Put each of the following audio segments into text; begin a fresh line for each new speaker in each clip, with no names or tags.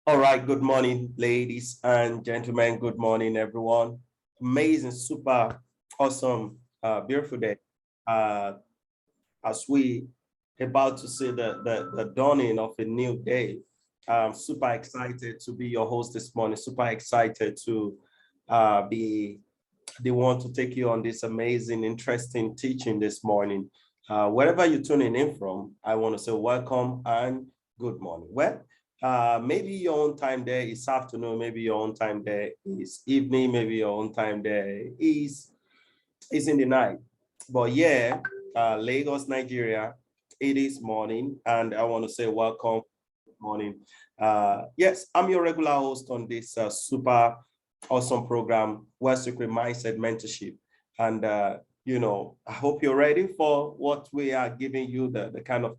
All right, good morning, ladies and gentlemen. Good morning, everyone. Amazing, super awesome, beautiful day. Uh, as we about to see the dawning of a new day. I'm super excited to be your host this morning. Super excited to be the one to take you on this amazing, interesting teaching this morning. Wherever you're tuning in from, I want to say welcome and good morning. Maybe your own time there is afternoon, maybe your own time there is evening, maybe your own time there is in the night. But yeah, Lagos, Nigeria, it is morning, and I want to say welcome morning. Yes, I'm your regular host on this super awesome program, West Secret Mindset Mentorship. And, I hope you're ready for what we are giving you, the kind of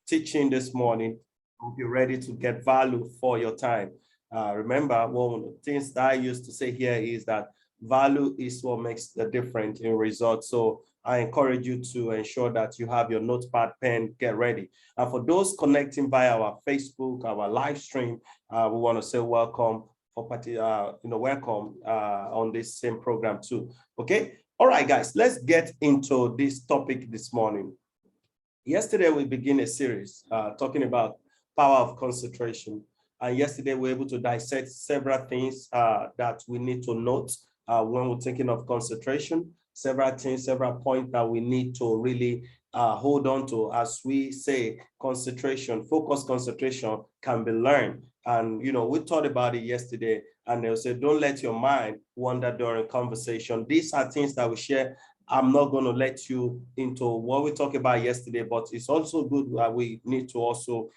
teaching this morning. Hope you're ready to get value for your time. Remember, one of the things that I used to say here is that value is what makes the difference in results. So I encourage you to ensure that you have your notepad, pen, get ready. And for those connecting via our Facebook, our live stream, we want to say welcome welcome on this same program too. Okay. All right, guys, let's get into this topic this morning. Yesterday, we began a series talking about power of concentration. And yesterday, we were able to dissect several things that we need to note when we're thinking of concentration, several things, several points that we need to really hold on to. As we say, concentration, focused concentration can be learned. And, we thought about it yesterday, and they'll say, don't let your mind wander during conversation. These are things that we share. I'm not going to let you into what we talked about yesterday, but it's also good that we need to also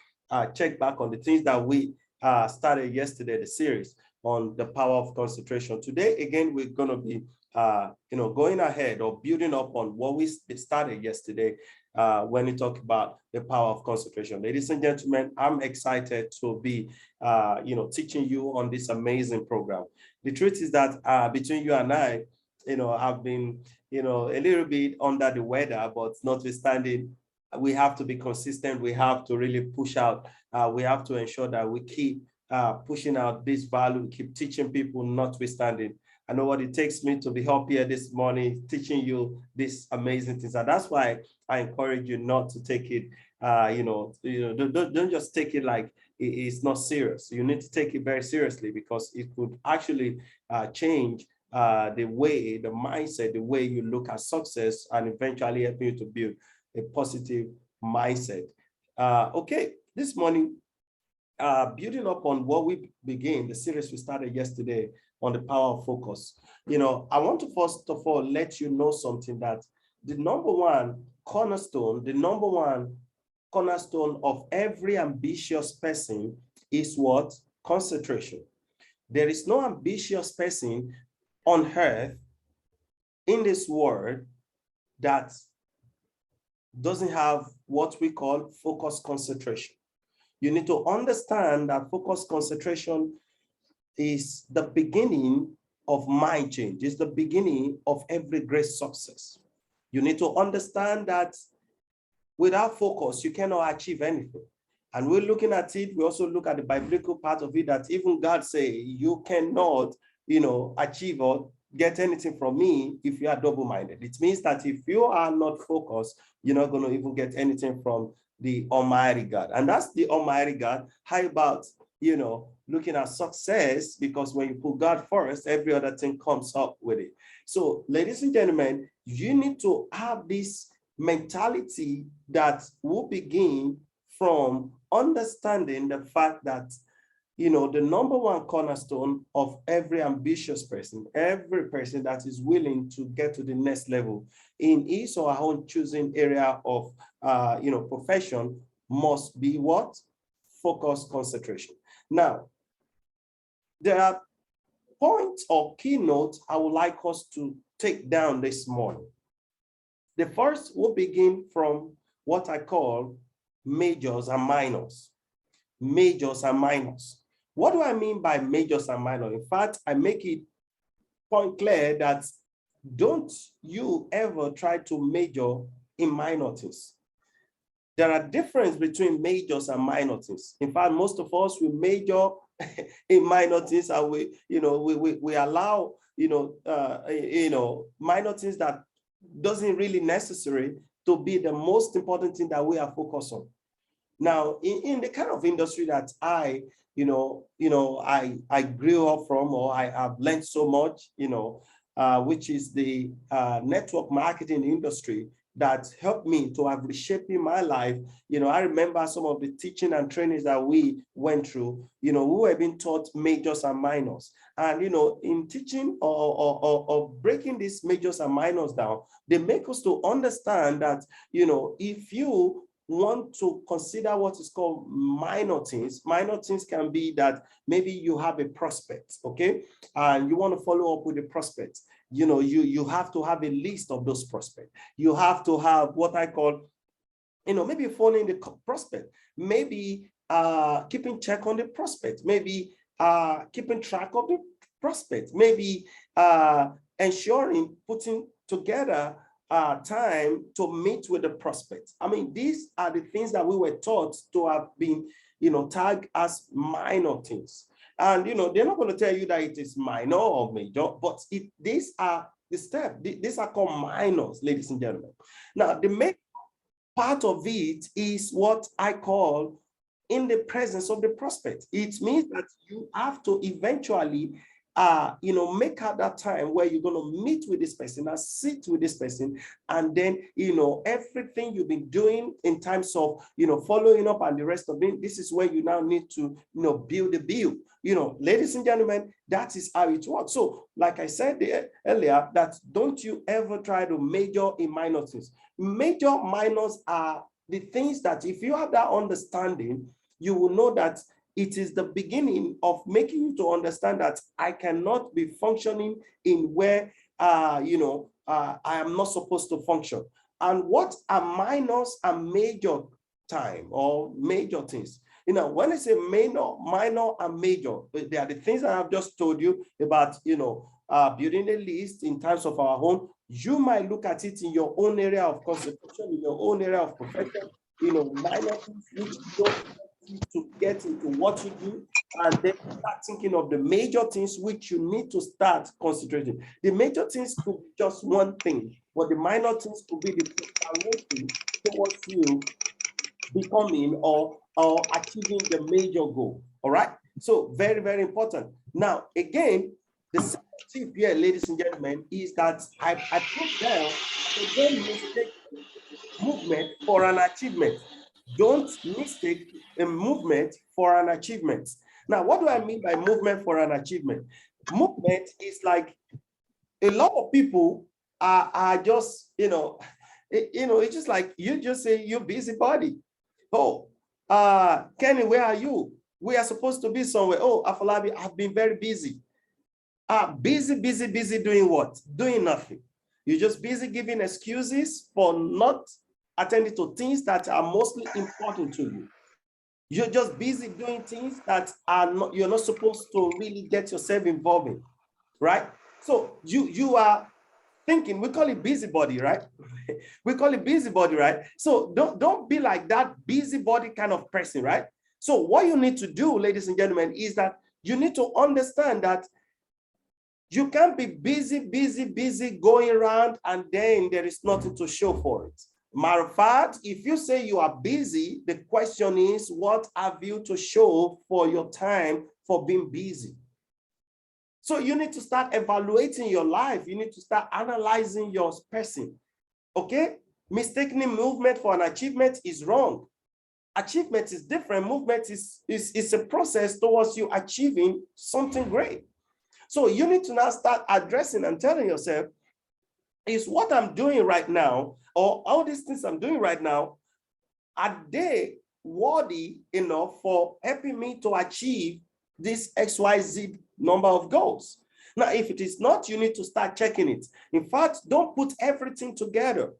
check back on the things that we started yesterday, the series on the power of concentration. Today, again, we're going to be, going ahead or building up on what we started yesterday when we talk about the power of concentration. Ladies and gentlemen, I'm excited to be, teaching you on this amazing program. The truth is that between you and I, I've been, a little bit under the weather, but notwithstanding, we have to be consistent. We have to really push out. We have to ensure that we keep pushing out this value, keep teaching people, notwithstanding. I know what it takes me to be up here this morning, teaching you these amazing things. And that's why I encourage you not to take it, don't just take it like it's not serious. You need to take it very seriously because it could actually change the way, the mindset, the way you look at success and eventually help you to build a positive mindset. Okay, this morning, building up on what we began, the series we started yesterday on the power of focus. I want to first of all let you know something that the number one cornerstone of every ambitious person is what? Concentration. There is no ambitious person on earth in this world that doesn't have what we call focus concentration. You need to understand that focus concentration is the beginning of mind change. It's the beginning of every great success. You need to understand that without focus, you cannot achieve anything. And we're looking at it, we also look at the biblical part of it that even God say, you cannot, achieve or get anything from me if you are double-minded. It means that if you are not focused, you're not going to even get anything from the Almighty God. And that's the Almighty God. How about, looking at success? Because when you put God first, every other thing comes up with it. So, ladies and gentlemen, you need to have this mentality that will begin from understanding the fact that the number one cornerstone of every ambitious person, every person that is willing to get to the next level in his or her own choosing area of, profession must be what? Focus, concentration. Now, there are points or keynotes I would like us to take down this morning. The first will begin from what I call majors and minors. Majors and minors. What do I mean by majors and minors? In fact, I make it point clear that don't you ever try to major in minor things. There are differences between majors and minor things. In fact, most of us, we major in minor things, and we allow, minor things that doesn't really necessary to be the most important thing that we are focused on. Now, in the kind of industry that I grew up from, or I have learned so much, which is the network marketing industry, that helped me to have reshaping my life. I remember some of the teaching and trainings that we went through, we were being taught majors and minors. And, in teaching or breaking these majors and minors down, they make us to understand that, if you want to consider what is called minor things can be that maybe you have a prospect, okay? And you want to follow up with a prospect. You have to have a list of those prospects. You have to have what I call, maybe following the prospect, maybe keeping check on the prospect, maybe keeping track of the prospect, maybe ensuring putting together time to meet with the prospect. I mean, these are the things that we were taught to have been, tagged as minor things. And, they're not going to tell you that it is minor or major, but these are the steps. These are called minors, ladies and gentlemen. Now, the main part of it is what I call in the presence of the prospect. It means that you have to eventually make out that time where you're going to meet with this person and sit with this person. And then, everything you've been doing in terms of, following up and the rest of it, this is where you now need to, build a bill. Ladies and gentlemen, that is how it works. So, like I said earlier, that don't you ever try to major in minor things. Major minors are the things that if you have that understanding, you will know that it is the beginning of making you to understand that I cannot be functioning in where, I am not supposed to function. And what are minors and major time or major things? When I say minor and major, they are the things that I've just told you about, building a list in terms of our home. You might look at it in your own area of concentration, in your own area of profession, minor things which don't to get into what you do, and then start thinking of the major things which you need to start concentrating. The major things could be just one thing, but the minor things could be the preparation towards you becoming or achieving the major goal. All right. So very, very important. Now, again, the second tip here, ladies and gentlemen, is that I put down the don't mistake movement for an achievement. Don't mistake a movement for an achievement. Now, what do I mean by movement for an achievement? Movement is like a lot of people are just, it's just like you just say you're busybody. Oh, Kenny, where are you? We are supposed to be somewhere. Oh, Afolabi, I've been very busy. Busy doing what? Doing nothing. You're just busy giving excuses for not attending to things that are mostly important to you. You're just busy doing things that you're not supposed to really get yourself involved in, right? So you are thinking, we call it busybody, right? We call it busybody, right? So don't be like that busybody kind of person, right? So what you need to do, ladies and gentlemen, is that you need to understand that you can't be busy going around and then there is nothing to show for it. Matter of fact, if you say you are busy, the question is, what have you to show for your time for being busy? So you need to start evaluating your life. You need to start analyzing your person, okay? Mistaking movement for an achievement is wrong. Achievement is different. Movement is a process towards you achieving something great. So you need to now start addressing and telling yourself, is what I'm doing right now, or all these things I'm doing right now, are they worthy enough for helping me to achieve this XYZ number of goals? Now, if it is not, you need to start checking it. In fact, don't put everything together.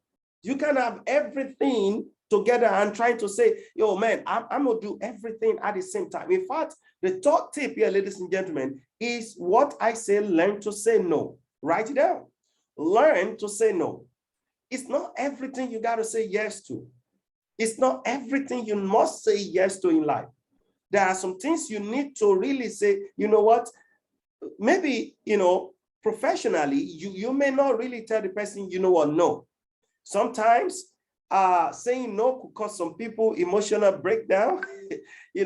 You can have everything together and trying to say, yo, man, I'm going to do everything at the same time. In fact, the third tip here, ladies and gentlemen, is what I say, learn to say no. Write it down. Learn to say no. It's not everything you got to say yes to. It's not everything you must say yes to in life. There are some things you need to really say, you know what, maybe, professionally, you may not really tell the person, you know what, no. Sometimes saying no could cause some people emotional breakdown.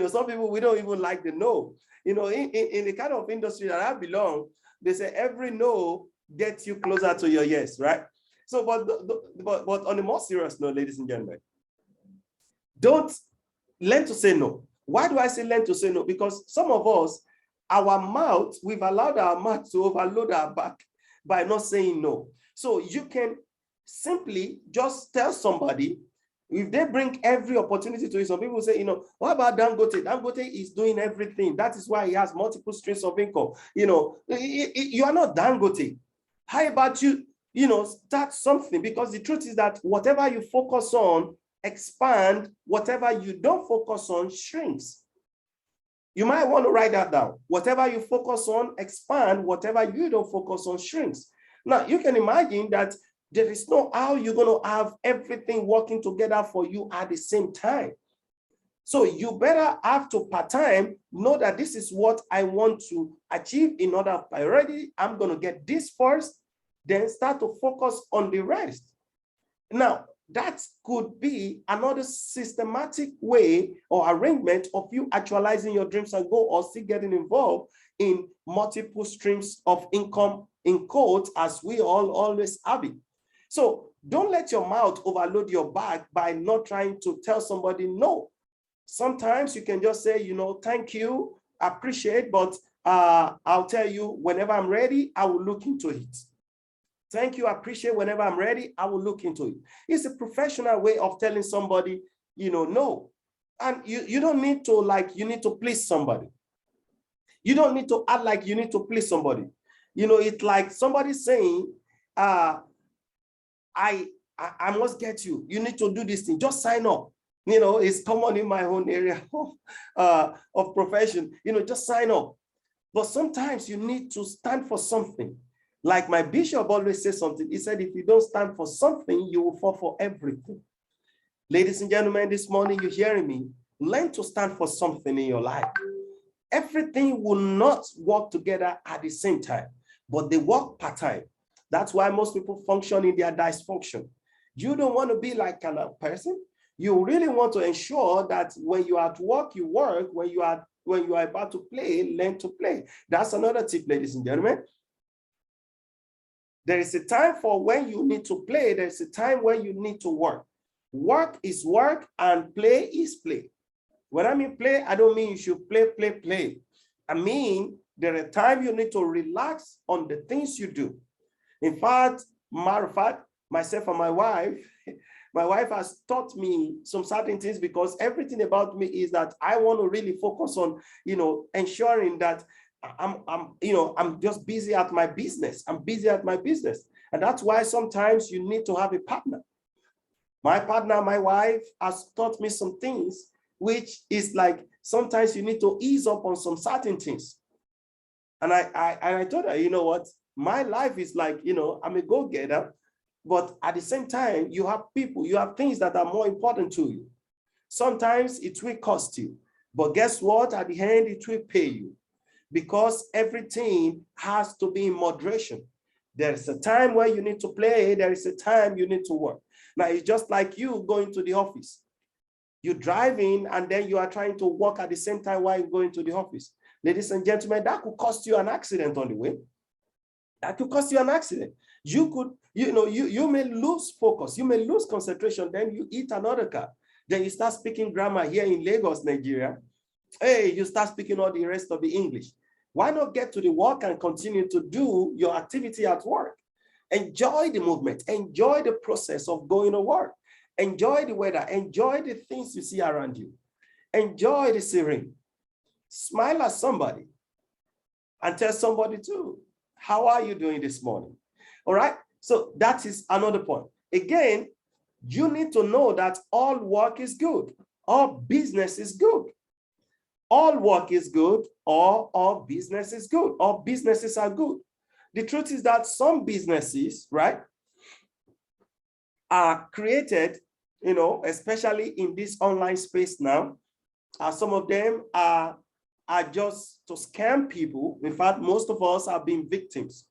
Some people, we don't even like the no. In the kind of industry that I belong, they say every no gets you closer to your yes, right? So, but on a more serious note, ladies and gentlemen, don't learn to say no. Why do I say learn to say no? Because some of us, our mouth, we've allowed our mouth to overload our back by not saying no. So you can simply just tell somebody, if they bring every opportunity to you. Some people say, what about Dangote? Dangote is doing everything. That is why he has multiple streams of income. You are not Dangote. How about you, start something? Because the truth is that whatever you focus on, expand. Whatever you don't focus on, shrinks. You might want to write that down. Whatever you focus on, expand. Whatever you don't focus on, shrinks. Now, you can imagine that there is no how you're going to have everything working together for you at the same time. So you better have to part-time know that this is what I want to achieve in order of priority. I'm going to get this first, then start to focus on the rest. Now, that could be another systematic way or arrangement of you actualizing your dreams and goals, or still getting involved in multiple streams of income, in quotes, as we all always have it. So don't let your mouth overload your back by not trying to tell somebody no. Sometimes you can just say, thank you, appreciate, but I'll tell you whenever I'm ready, I will look into it. Thank you, appreciate, whenever I'm ready, I will look into it. It's a professional way of telling somebody, no. And you don't need to, you need to please somebody. You don't need to act like you need to please somebody. It's like somebody saying, I must get you. You need to do this thing. Just sign up. It's common in my own area of profession. Just sign up. But sometimes you need to stand for something. Like my bishop always says something. He said, if you don't stand for something, you will fall for everything. Ladies and gentlemen, this morning you're hearing me. Learn to stand for something in your life. Everything will not work together at the same time, but they work part-time. That's why most people function in their dysfunction. You don't want to be like kind of person. You really want to ensure that when you are at work, you work. When you are about to play, learn to play. That's another tip, ladies and gentlemen. There is a time for when you need to play. There's a time when you need to work. Work is work and play is play. When I mean play, I don't mean you should play. I mean, there are times you need to relax on the things you do. In fact, matter of fact, myself and my wife has taught me some certain things, because everything about me is that I want to really focus on, ensuring that I'm just busy at my business. I'm busy at my business. And that's why sometimes you need to have a partner. My partner, my wife, has taught me some things, which is like, sometimes you need to ease up on some certain things. And I told her, you know what? My life is like, I'm a go-getter, but at the same time, you have people, you have things that are more important to you. Sometimes it will cost you, but guess what? At the end, it will pay you, because everything has to be in moderation. There is a time where you need to play. There is a time you need to work. Now, it's just like you going to the office. You drive in and then you are trying to work at the same time while you're going to the office. Ladies and gentlemen, that could cost you an accident on the way. That could cost you an accident. You could, you may lose focus. You may lose concentration. Then you eat another car. Then you start speaking grammar here in Lagos, Nigeria. Hey, you start speaking all the rest of the English. Why not get to the work and continue to do your activity at work? Enjoy the movement. Enjoy the process of going to work. Enjoy the weather. Enjoy the things you see around you. Enjoy the scenery. Smile at somebody and tell somebody too, how are you doing this morning? All right. So that is another point. Again, you need to know that all work is good. All business is good. All work is good, or all business is good. All businesses are good. The truth is that some businesses, right, are created, especially in this online space now, Some of them are just to scam people. In fact, most of us have been victims.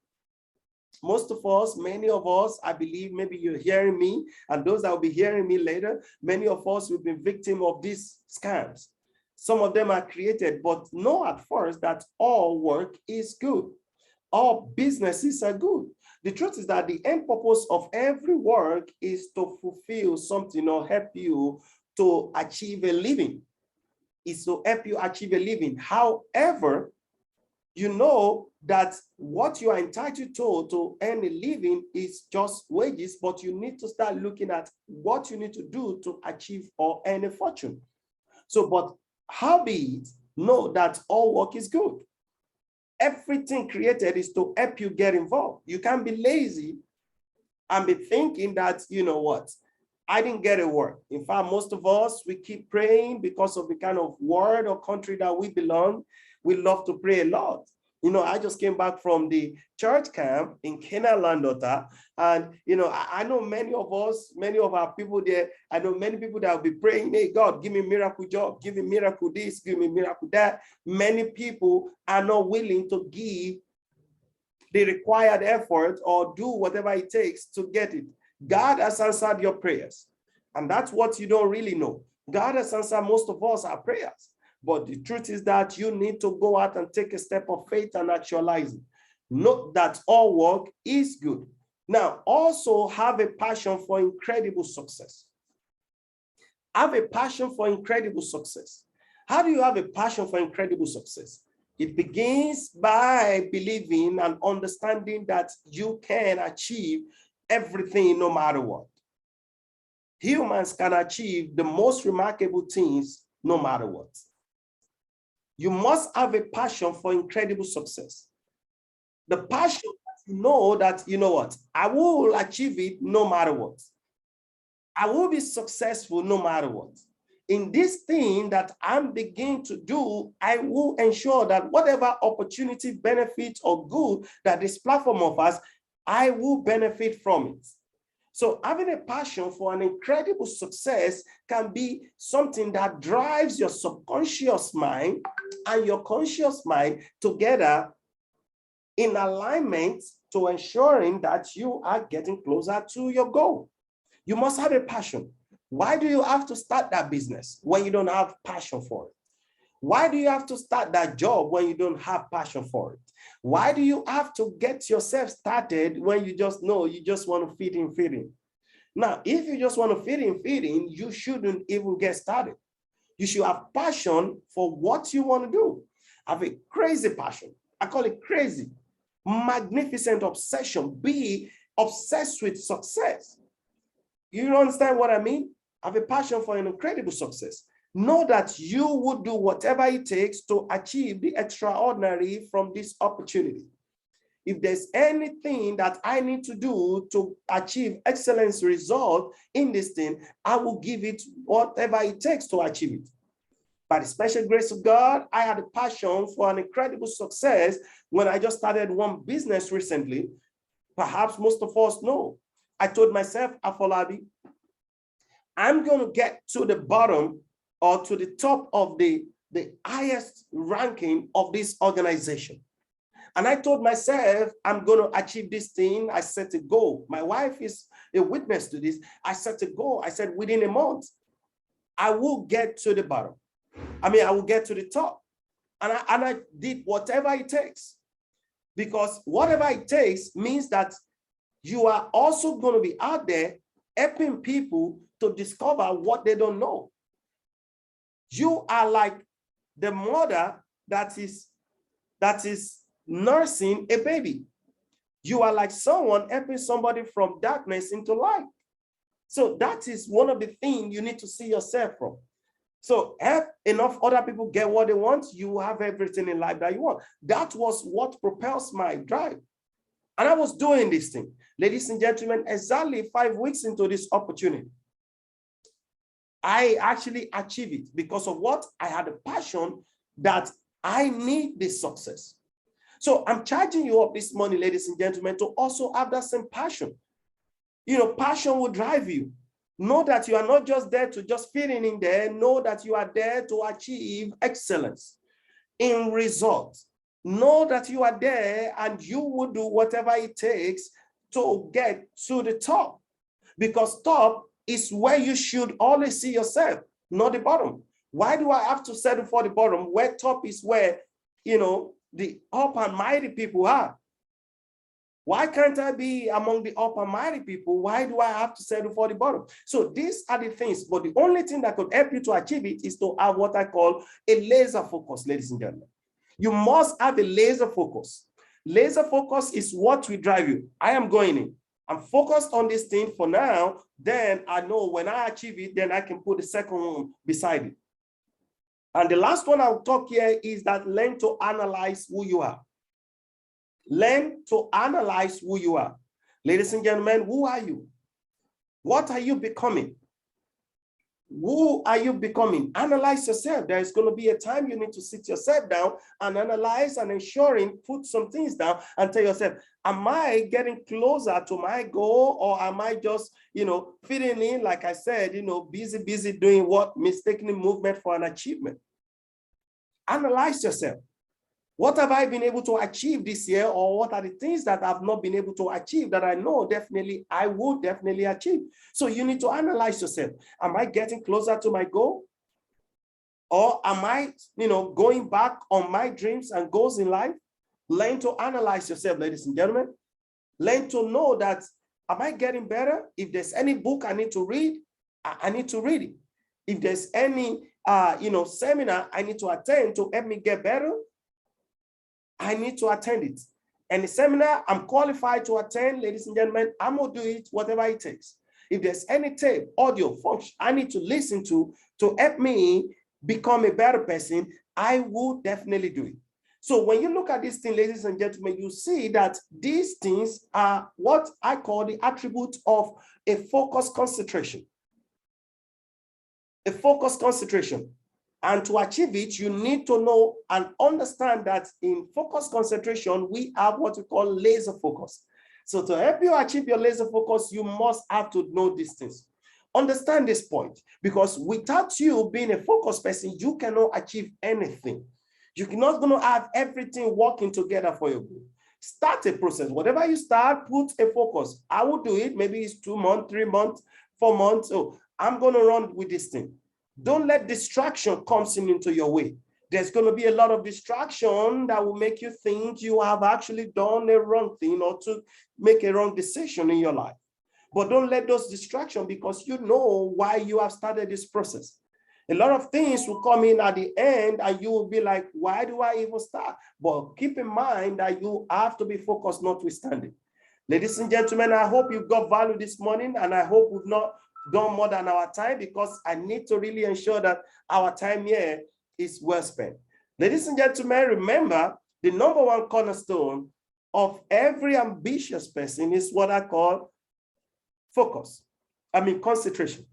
Most of us, many of us, I believe, maybe you're hearing me, and those that will be hearing me later, many of us will be victim of these scams. Some of them are created, but know at first that all work is good. All businesses are good. The truth is that the end purpose of every work is to fulfill something or help you to achieve a living. Is to help you achieve a living. However, you know that what you are entitled to earn a living is just wages, but you need to start looking at what you need to do to achieve or earn a fortune. So, but howbeit, know that all work is good. Everything created is to help you get involved. You can't be lazy and be thinking that, you know what, I didn't get a word. In fact, most of us, we keep praying because of the kind of world or country that we belong. We love to pray a lot. You know, I just came back from the church camp in Canaan Landota. And, you know, I know many of us, many of our people there, I know many people that will be praying, hey, God, give me a miracle job, give me miracle this, give me miracle that. Many people are not willing to give the required effort or do whatever it takes to get it. God has answered your prayers. And that's what you don't really know. God has answered most of us our prayers. But the truth is that you need to go out and take a step of faith and actualize it. Note that all work is good. Now, also have a passion for incredible success. Have a passion for incredible success. How do you have a passion for incredible success? It begins by believing and understanding that you can achieve everything no matter what. Humans can achieve the most remarkable things no matter what. You must have a passion for incredible success. The passion that you know that, you know what, I will achieve it no matter what. I will be successful no matter what. In this thing that I'm beginning to do, I will ensure that whatever opportunity, benefit, or good that this platform offers, I will benefit from it. So having a passion for an incredible success can be something that drives your subconscious mind and your conscious mind together in alignment to ensuring that you are getting closer to your goal. You must have a passion. Why do you have to start that business when you don't have passion for it? Why do you have to start that job when you don't have passion for it? Why do you have to get yourself started when you just know you just want to fit in? Now, if you just want to fit in, you shouldn't even get started. You should have passion for what you want to do. Have a crazy passion. I call it crazy. Magnificent obsession. Be obsessed with success. You understand what I mean? Have a passion for an incredible success. Know that you would do whatever it takes to achieve the extraordinary from this opportunity. If there's anything that I need to do to achieve excellence result in this thing, I will give it whatever it takes to achieve it. By the special grace of God, I had a passion for an incredible success when I just started one business recently. Perhaps most of us know. I told myself, Afolabi, I'm going to get to the bottom or to the top of the highest ranking of this organization. And I told myself, I'm going to achieve this thing. I set a goal. My wife is a witness to this. I set a goal. I said, within a month, I will get to the bottom. I will get to the top. And I did whatever it takes. Because whatever it takes means that you are also going to be out there helping people to discover what they don't know. You are like the mother that is nursing a baby. You are like someone helping somebody from darkness into light. So that is one of the things you need to see yourself from. So if enough other people get what they want, you have everything in life that you want. That was what propels my drive. And I was doing this thing. Ladies and gentlemen, exactly 5 weeks into this opportunity, I actually achieved it because of what? I had a passion that I need this success. So I'm charging you up this morning, ladies and gentlemen, to also have that same passion. You know, passion will drive you. Know that you are not just there to just fit in there. Know that you are there to achieve excellence in results. Know that you are there and you will do whatever it takes to get to the top, because top is where you should always see yourself, not the bottom. Why do I have to settle for the bottom where top is where, you know, the up and mighty people are? Why can't I be among the up and mighty people? Why do I have to settle for the bottom? So these are the things, but the only thing that could help you to achieve it is to have what I call a laser focus, ladies and gentlemen. You must have a laser focus. Laser focus is what will drive you. I am going in. I'm focused on this thing for now. Then I know when I achieve it, then I can put the second one beside it. And the last one I'll talk here is that learn to analyze who you are. Learn to analyze who you are. Ladies and gentlemen, who are you? What are you becoming? Who are you becoming? Analyze yourself. There is going to be a time you need to sit yourself down and analyze and ensuring, put some things down and tell yourself, am I getting closer to my goal, or am I just, you know, fitting in, like I said, you know, busy doing what? Mistaking movement for an achievement. Analyze yourself. What have I been able to achieve this year, or what are the things that I've not been able to achieve that I know definitely I will definitely achieve? So you need to analyze yourself. Am I getting closer to my goal? Or am I, you know, going back on my dreams and goals in life? Learn to analyze yourself, ladies and gentlemen. Learn to know that, am I getting better? If there's any book I need to read, I need to read it. If there's any, you know, seminar I need to attend to help me get better, I need to attend it. And the seminar I'm qualified to attend, ladies and gentlemen, I'm gonna do it, whatever it takes. If there's any tape, audio, function I need to listen to help me become a better person, I will definitely do it. So when you look at this thing, ladies and gentlemen, you see that these things are what I call the attribute of a focused concentration. A focused concentration. And to achieve it, you need to know and understand that in focus concentration, we have what we call laser focus. So to help you achieve your laser focus, you must have to know these things. Understand this point, because without you being a focused person, you cannot achieve anything. You're not going to have everything working together for your good. Start a process. Whatever you start, put a focus. I will do it. Maybe it's 2 months, 3 months, 4 months. So I'm going to run with this thing. Don't let distraction come into your way. There's going to be a lot of distraction that will make you think you have actually done a wrong thing or to make a wrong decision in your life. But don't let those distractions, because you know why you have started this process. A lot of things will come in at the end and you will be like, why do I even start? But keep in mind that you have to be focused notwithstanding. Ladies and gentlemen, I hope you got value this morning, and I hope we've not done more than our time, because I need to really ensure that our time here is well spent. Ladies and gentlemen, remember, the number one cornerstone of every ambitious person is what I call focus. Concentration.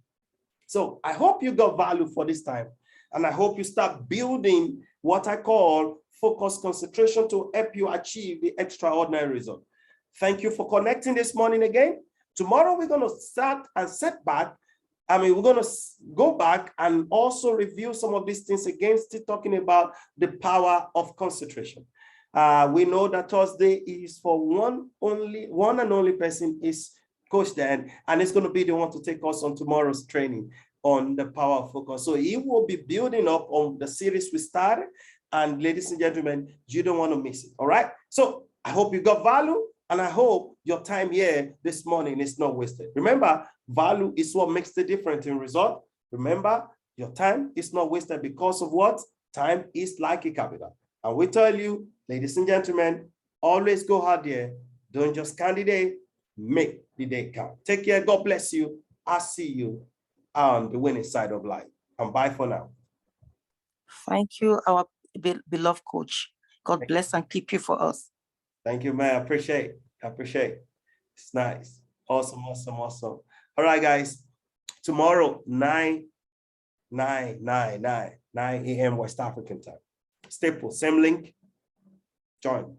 So I hope you got value for this time, and I hope you start building what I call focus concentration to help you achieve the extraordinary result. Thank you for connecting this morning again. Tomorrow, we're going to start and set back. We're going to go back and also review some of these things again, still talking about the power of concentration. We know that Thursday is for one and only person is Coach Dan, and it's going to be the one to take us on tomorrow's training on the power of focus. So he will be building up on the series we started. And ladies and gentlemen, you don't want to miss it. All right. So I hope you got value, and I hope your time here this morning is not wasted. Remember, value is what makes the difference in result. Remember, your time is not wasted because of what? Time is like a capital. And we tell you, ladies and gentlemen, always go hard there. Don't just count the day, make the day count. Take care. God bless you. I'll see you on the winning side of life. And bye for now.
Thank you, our beloved coach. God bless and keep you for us.
Thank you, man. I appreciate it. It's nice. Awesome. All right, guys. Tomorrow, 9 a.m. West African time. Stay put. Same link. Join.